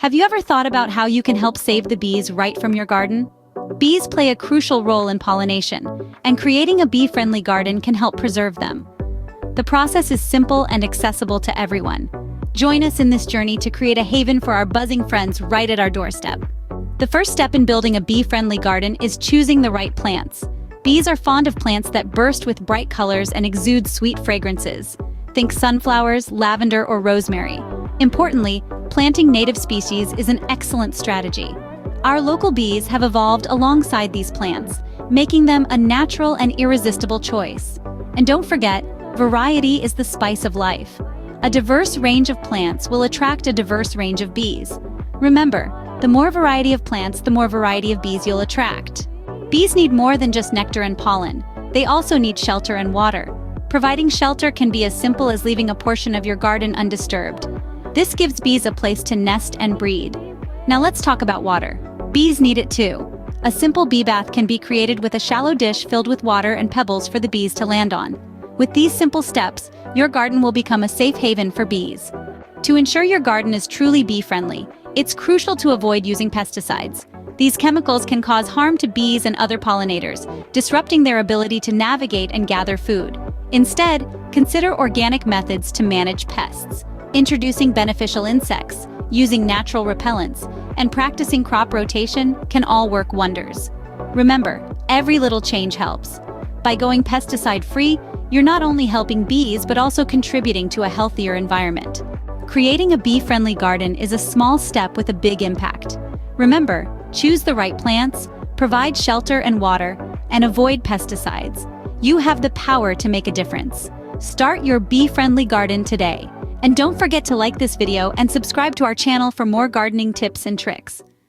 Have you ever thought about how you can help save the bees right from your garden? Bees play a crucial role in pollination, and creating a bee-friendly garden can help preserve them. The process is simple and accessible to everyone. Join us in this journey to create a haven for our buzzing friends right at our doorstep. The first step in building a bee-friendly garden is choosing the right plants. Bees are fond of plants that burst with bright colors and exude sweet fragrances. Think sunflowers, lavender, or rosemary. Importantly, planting native species is an excellent strategy. Our local bees have evolved alongside these plants, making them a natural and irresistible choice. And don't forget, variety is the spice of life. A diverse range of plants will attract a diverse range of bees. Remember, the more variety of plants, the more variety of bees you'll attract. Bees need more than just nectar and pollen. They also need shelter and water. Providing shelter can be as simple as leaving a portion of your garden undisturbed. This gives bees a place to nest and breed. Now let's talk about water. Bees need it too. A simple bee bath can be created with a shallow dish filled with water and pebbles for the bees to land on. With these simple steps, your garden will become a safe haven for bees. To ensure your garden is truly bee-friendly, it's crucial to avoid using pesticides. These chemicals can cause harm to bees and other pollinators, disrupting their ability to navigate and gather food. Instead, consider organic methods to manage pests. Introducing beneficial insects, using natural repellents, and practicing crop rotation can all work wonders. Remember, every little change helps. By going pesticide-free, you're not only helping bees but also contributing to a healthier environment. Creating a bee-friendly garden is a small step with a big impact. Remember, choose the right plants, provide shelter and water, and avoid pesticides. You have the power to make a difference. Start your bee-friendly garden today. And don't forget to like this video and subscribe to our channel for more gardening tips and tricks.